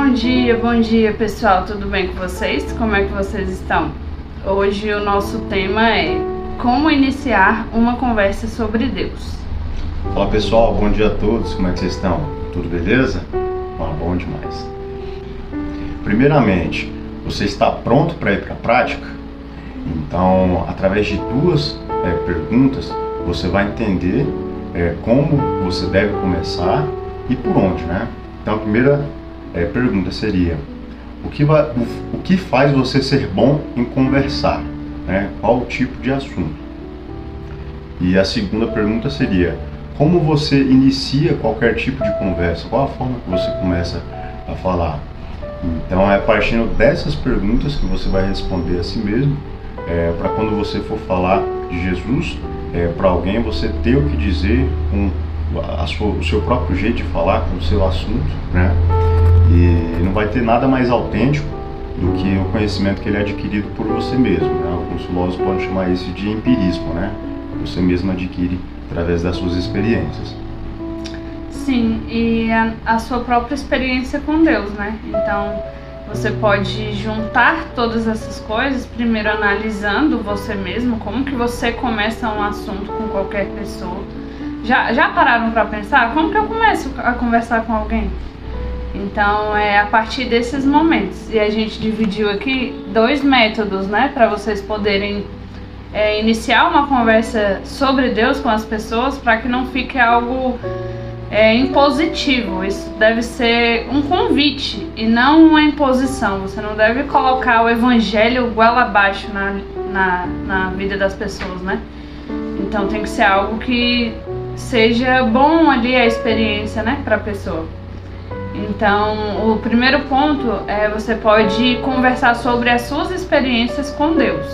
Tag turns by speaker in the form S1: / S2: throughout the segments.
S1: Bom dia pessoal, tudo bem com vocês? Como é que vocês estão? Hoje o nosso tema é como iniciar uma conversa sobre Deus.
S2: Fala pessoal, bom dia a todos, como é que vocês estão? Tudo beleza? Bom demais. Primeiramente, você está pronto para ir para a prática? Então, através de duas perguntas, você vai entender como você deve começar e por onde, né? Então, a primeira pergunta seria: o que faz você ser bom em conversar? Né? Qual o tipo de assunto? E a segunda pergunta seria: como você inicia qualquer tipo de conversa? Qual a forma que você começa a falar? Então, é partindo dessas perguntas que você vai responder a si mesmo, para quando você for falar de Jesus para alguém, você ter o que dizer com o seu próprio jeito de falar, com o seu assunto, né? E não vai ter nada mais autêntico do que o conhecimento que ele é adquirido por você mesmo, né? Alguns filósofos podem chamar isso de empirismo, né? Você mesmo adquire através das suas experiências.
S1: Sim, e a sua própria experiência com Deus, né? Então, você pode juntar todas essas coisas, primeiro analisando você mesmo, como que você começa um assunto com qualquer pessoa. Já pararam para pensar? Como que eu começo a conversar com alguém? Então, é a partir desses momentos. E a gente dividiu aqui 2 métodos, né? Para vocês poderem iniciar uma conversa sobre Deus com as pessoas, para que não fique algo impositivo. Isso deve ser um convite e não uma imposição. Você não deve colocar o evangelho goela abaixo na vida das pessoas, né? Então tem que ser algo que seja bom ali a experiência, né, para a pessoa. Então, o primeiro ponto é você pode conversar sobre as suas experiências com Deus.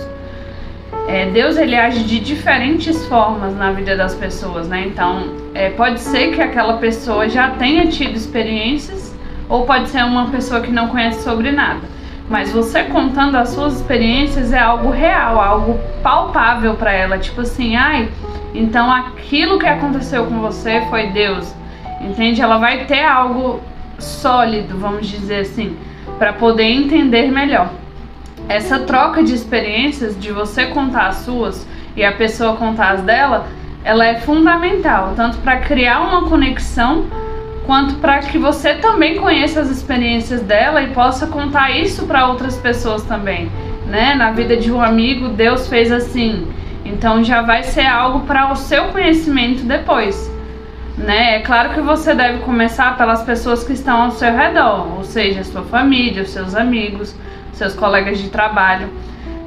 S1: Deus, ele age de diferentes formas na vida das pessoas, né? Então, pode ser que aquela pessoa já tenha tido experiências, ou pode ser uma pessoa que não conhece sobre nada. Mas você contando as suas experiências é algo real, algo palpável para ela. Tipo assim, então aquilo que aconteceu com você foi Deus. Entende? Ela vai ter algo sólido, vamos dizer assim, para poder entender melhor. Essa troca de experiências, de você contar as suas e a pessoa contar as dela, ela é fundamental, tanto para criar uma conexão, quanto para que você também conheça as experiências dela e possa contar isso para outras pessoas também, né? Na vida de um amigo, Deus fez assim, então já vai ser algo para o seu conhecimento depois, né? É claro que você deve começar pelas pessoas que estão ao seu redor, ou seja, sua família, os seus amigos, seus colegas de trabalho,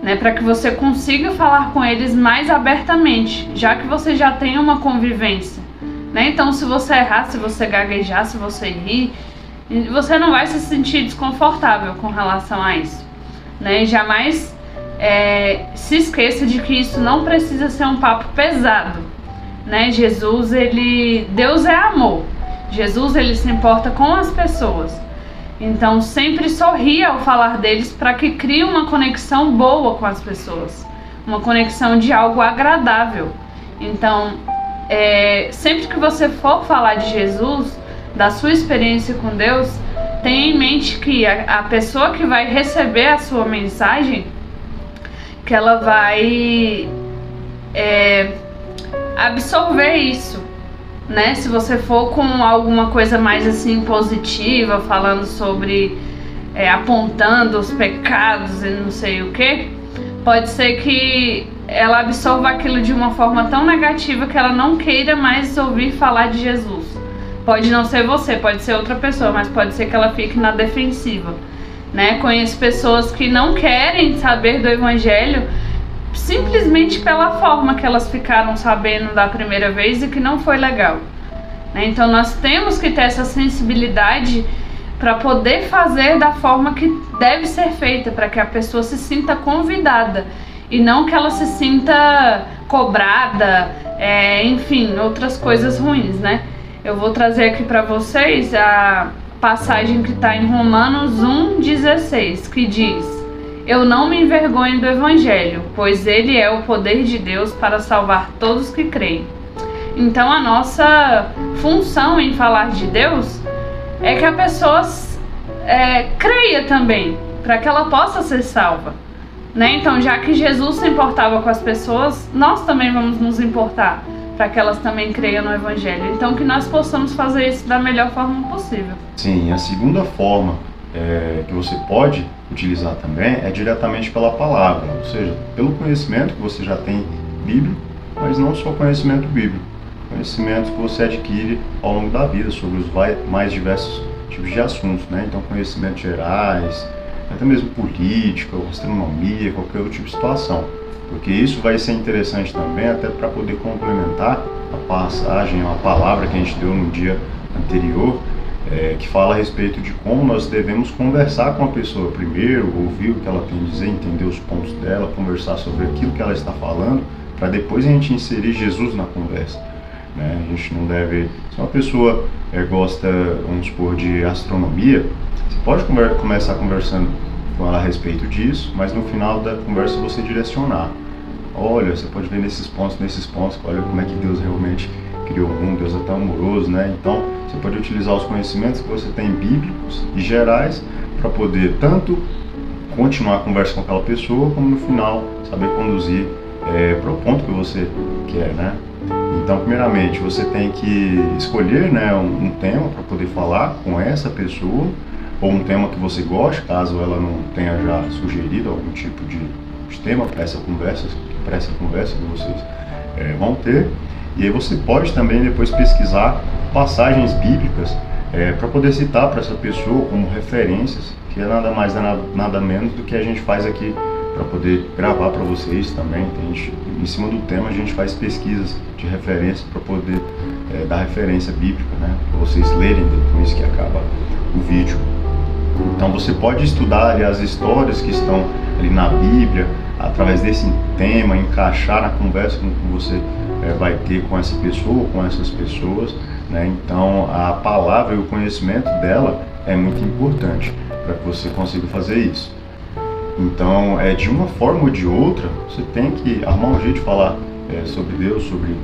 S1: né, para que você consiga falar com eles mais abertamente, já que você já tem uma convivência, né? Então, se você errar, se você gaguejar, se você rir, você não vai se sentir desconfortável com relação a isso, né? E jamais se esqueça de que isso não precisa ser um papo pesado, né? Deus é amor. Jesus, ele se importa com as pessoas. Então, sempre sorria ao falar deles, para que crie uma conexão boa com as pessoas, uma conexão de algo agradável. Então, sempre que você for falar de Jesus, da sua experiência com Deus, tenha em mente que a pessoa que vai receber a sua mensagem, que ela vai absorver isso, né? Se você for com alguma coisa mais assim positiva, falando sobre apontando os pecados e não sei o que, pode ser que ela absorva aquilo de uma forma tão negativa que ela não queira mais ouvir falar de Jesus. Pode não ser você, pode ser outra pessoa, mas pode ser que ela fique na defensiva, né? Conheço pessoas que não querem saber do evangelho simplesmente pela forma que elas ficaram sabendo da primeira vez e que não foi legal, né? Então nós temos que ter essa sensibilidade para poder fazer da forma que deve ser feita, para que a pessoa se sinta convidada e não que ela se sinta cobrada, enfim, outras coisas ruins, né? Eu vou trazer aqui para vocês a passagem que está em Romanos 1,16, que diz: eu não me envergonho do Evangelho, pois ele é o poder de Deus para salvar todos que creem. Então a nossa função em falar de Deus é que a pessoa creia também, para que ela possa ser salva, né? Então, já que Jesus se importava com as pessoas, nós também vamos nos importar para que elas também creiam no Evangelho. Então, que nós possamos fazer isso da melhor forma possível.
S2: Sim, a segunda forma que você pode utilizar também é diretamente pela palavra, ou seja, pelo conhecimento que você já tem bíblico, mas não só conhecimento bíblico, conhecimento que você adquire ao longo da vida sobre os mais diversos tipos de assuntos, né? Então, conhecimentos gerais, até mesmo política, astronomia, qualquer outro tipo de situação, porque isso vai ser interessante também até para poder complementar a passagem, a palavra que a gente deu no dia anterior, que fala a respeito de como nós devemos conversar com a pessoa primeiro, ouvir o que ela tem a dizer, entender os pontos dela, conversar sobre aquilo que ela está falando, para depois a gente inserir Jesus na conversa, né? A gente não deve... Se uma pessoa gosta, vamos supor, de astronomia, você pode começar conversando com ela a respeito disso, mas no final da conversa você direcionar. Olha, você pode ver nesses pontos, olha como é que Deus realmente criou o mundo, Deus é tão amoroso, né? Então, você pode utilizar os conhecimentos que você tem bíblicos e gerais para poder tanto continuar a conversa com aquela pessoa, como no final saber conduzir para o ponto que você quer, né? Então, primeiramente, você tem que escolher, né, um tema para poder falar com essa pessoa, ou um tema que você goste, caso ela não tenha já sugerido algum tipo de tema para essa conversa que vocês vão ter. E aí você pode também depois pesquisar passagens bíblicas para poder citar para essa pessoa como referências, que é nada mais nada menos do que a gente faz aqui para poder gravar para vocês também. Em cima do tema a gente faz pesquisas de referência para poder dar referência bíblica, né, para vocês lerem depois que acaba o vídeo. Então você pode estudar ali as histórias que estão ali na Bíblia, através desse tema, encaixar na conversa que você vai ter com essa pessoa, com essas pessoas, né? Então a palavra e o conhecimento dela é muito importante para que você consiga fazer isso. Então, de uma forma ou de outra, você tem que arrumar um jeito de falar sobre Deus, sobre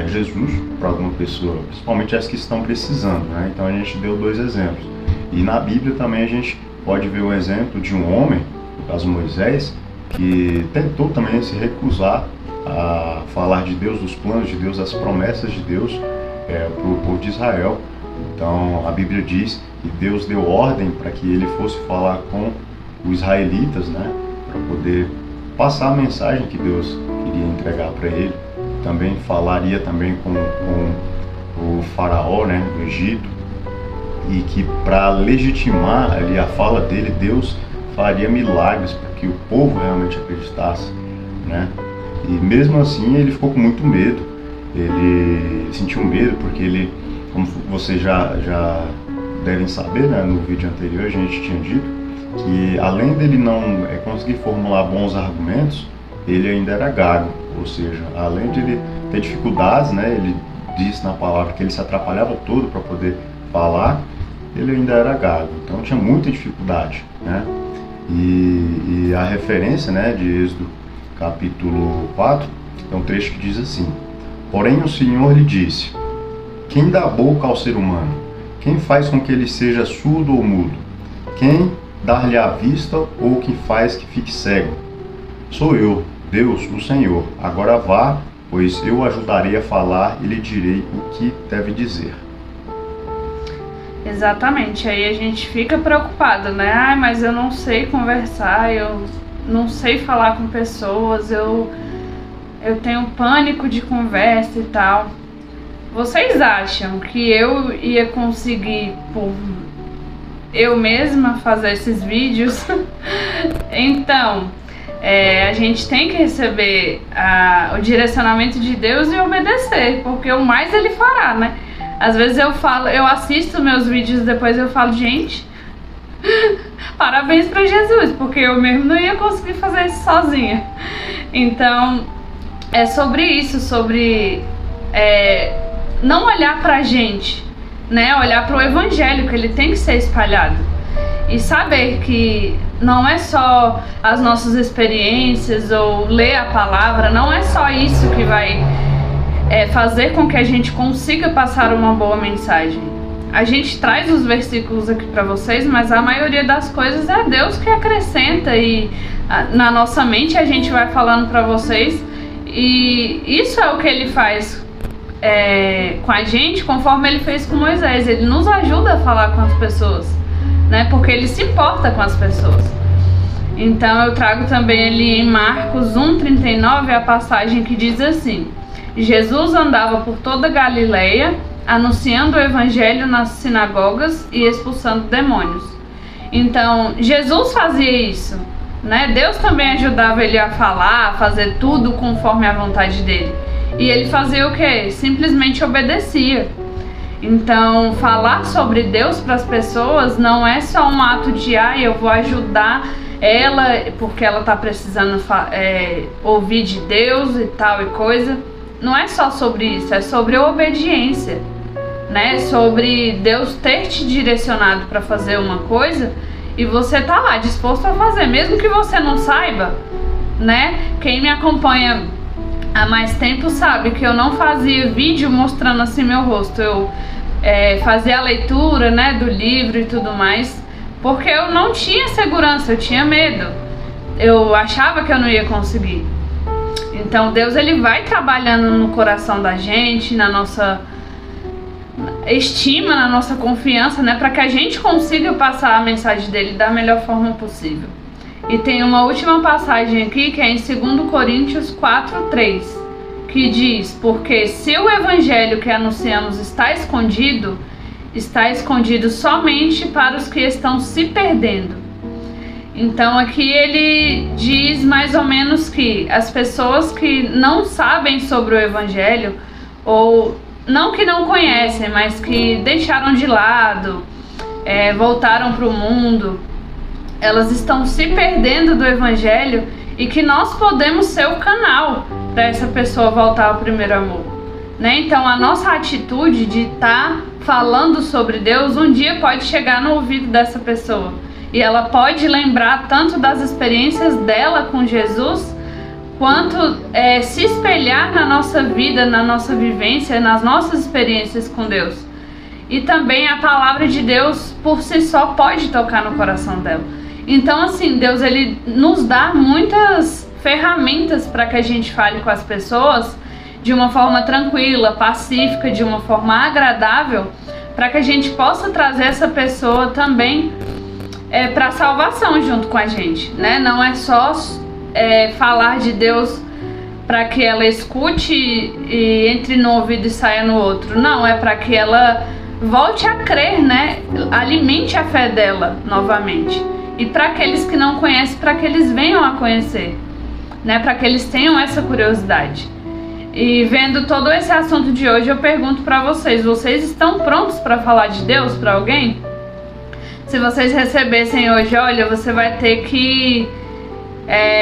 S2: Jesus para alguma pessoa, principalmente as que estão precisando, né? Então a gente deu 2 exemplos. E na Bíblia também a gente pode ver o exemplo de um homem, no caso Moisés, que tentou também se recusar a falar de Deus, dos planos de Deus, das promessas de Deus para o povo de Israel. Então a Bíblia diz que Deus deu ordem para que ele fosse falar com os israelitas, né, para poder passar a mensagem que Deus queria entregar para ele. Também falaria também com o faraó, né, do Egito, e que para legitimar ali a fala dele, Deus faria milagres para que o povo realmente acreditasse, né? E mesmo assim ele ficou com muito medo, ele sentiu medo porque ele, como vocês já devem saber, né, no vídeo anterior a gente tinha dito que além dele não conseguir formular bons argumentos, ele ainda era gago, ou seja, além de ele ter dificuldades, né, ele disse na palavra que ele se atrapalhava todo para poder falar, ele ainda era gago, então tinha muita dificuldade, né? E a referência, né, de Êxodo capítulo 4 é um trecho que diz assim: porém o Senhor lhe disse, quem dá boca ao ser humano? Quem faz com que ele seja surdo ou mudo? Quem dar-lhe a vista ou que faz que fique cego? Sou eu, Deus, o Senhor. Agora vá, pois eu o ajudarei a falar e lhe direi o que deve dizer.
S1: Exatamente, aí a gente fica preocupado, né? Ah, mas eu não sei conversar, eu não sei falar com pessoas, eu tenho pânico de conversa e tal. Vocês acham que eu ia conseguir, por eu mesma, fazer esses vídeos? Então, a gente tem que receber o direcionamento de Deus e obedecer, porque o mais ele fará, né? Às vezes eu assisto meus vídeos, depois eu falo, gente, parabéns pra Jesus, porque eu mesmo não ia conseguir fazer isso sozinha. Então, é sobre isso, sobre não olhar pra gente, né? Olhar pro evangelho, que ele tem que ser espalhado. E saber que não é só as nossas experiências ou ler a palavra, não é só isso que vai fazer com que a gente consiga passar uma boa mensagem. A gente traz os versículos aqui para vocês, mas a maioria das coisas é Deus que acrescenta, e na nossa mente a gente vai falando para vocês, e isso é o que ele faz com a gente, conforme ele fez com Moisés. Ele nos ajuda a falar com as pessoas, né? Porque ele se importa com as pessoas. Então eu trago também ali em Marcos 1:39 a passagem que diz assim: Jesus andava por toda Galileia, anunciando o evangelho nas sinagogas e expulsando demônios. Então Jesus fazia isso, né? Deus também ajudava ele a falar, a fazer tudo conforme a vontade dele. E ele fazia o quê? Simplesmente obedecia. Então, falar sobre Deus para as pessoas não é só um ato de eu vou ajudar ela porque ela está precisando ouvir de Deus e tal e coisa. Não é só sobre isso, é sobre obediência, né? Sobre Deus ter te direcionado para fazer uma coisa e você tá lá disposto a fazer, mesmo que você não saiba, né? Quem me acompanha há mais tempo sabe que eu não fazia vídeo mostrando assim meu rosto. Eu fazia a leitura, né, do livro e tudo mais, porque eu não tinha segurança, eu tinha medo. Eu achava que eu não ia conseguir. Então Deus, ele vai trabalhando no coração da gente, na nossa estima, na nossa confiança, né, para que a gente consiga passar a mensagem dele da melhor forma possível. E tem uma última passagem aqui que é em 2 Coríntios 4:3, que diz: porque se o evangelho que anunciamos está escondido somente para os que estão se perdendo. Então aqui ele diz mais ou menos que as pessoas que não sabem sobre o evangelho, ou não que não conhecem, mas que deixaram de lado, voltaram para o mundo, elas estão se perdendo do evangelho, e que nós podemos ser o canal para essa pessoa voltar ao primeiro amor, né? Então a nossa atitude de estar falando sobre Deus um dia pode chegar no ouvido dessa pessoa, e ela pode lembrar tanto das experiências dela com Jesus, quanto se espelhar na nossa vida, na nossa vivência, nas nossas experiências com Deus. E também a palavra de Deus por si só pode tocar no coração dela. Então assim, Deus, ele nos dá muitas ferramentas para que a gente fale com as pessoas de uma forma tranquila, pacífica, de uma forma agradável, para que a gente possa trazer essa pessoa também para a salvação junto com a gente, né? Não é só falar de Deus para que ela escute e entre no ouvido e saia no outro. Não, é para que ela volte a crer, né? Alimente a fé dela novamente. E para aqueles que não conhecem, para que eles venham a conhecer, né? Para que eles tenham essa curiosidade. E vendo todo esse assunto de hoje, eu pergunto para vocês: vocês estão prontos para falar de Deus para alguém? Se vocês recebessem hoje, olha, você vai ter que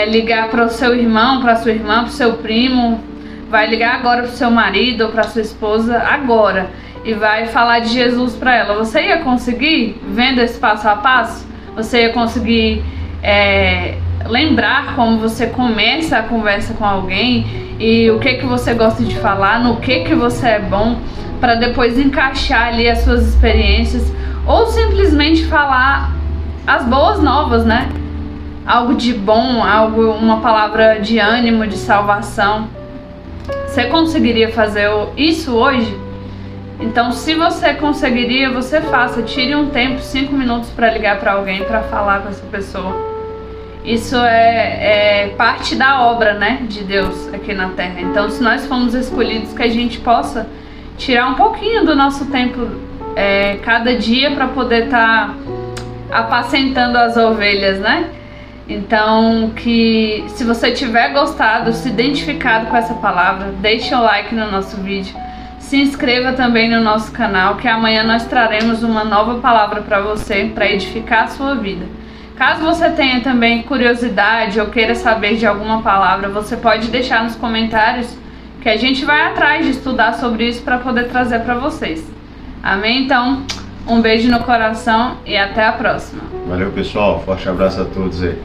S1: ligar para o seu irmão, para sua irmã, para o seu primo, vai ligar agora para o seu marido ou para sua esposa agora e vai falar de Jesus para ela. Você ia conseguir, vendo esse passo a passo? Você ia conseguir lembrar como você começa a conversa com alguém e o que você gosta de falar, no que você é bom, para depois encaixar ali as suas experiências, ou simplesmente falar as boas novas, né? Algo de bom, uma palavra de ânimo, de salvação. Você conseguiria fazer isso hoje? Então, se você conseguiria, você faça. Tire um tempo, 5 minutos, para ligar para alguém, para falar com essa pessoa. Isso é parte da obra, né, de Deus aqui na Terra. Então, se nós fomos escolhidos, que a gente possa tirar um pouquinho do nosso tempo cada dia para poder estar apacentando as ovelhas, né? Então, que se você tiver gostado, se identificado com essa palavra, deixe um like no nosso vídeo. Se inscreva também no nosso canal, que amanhã nós traremos uma nova palavra para você, para edificar a sua vida. Caso você tenha também curiosidade ou queira saber de alguma palavra, você pode deixar nos comentários, que a gente vai atrás de estudar sobre isso para poder trazer para vocês. Amém? Então, um beijo no coração e até a próxima.
S2: Valeu, pessoal. Forte abraço a todos aí.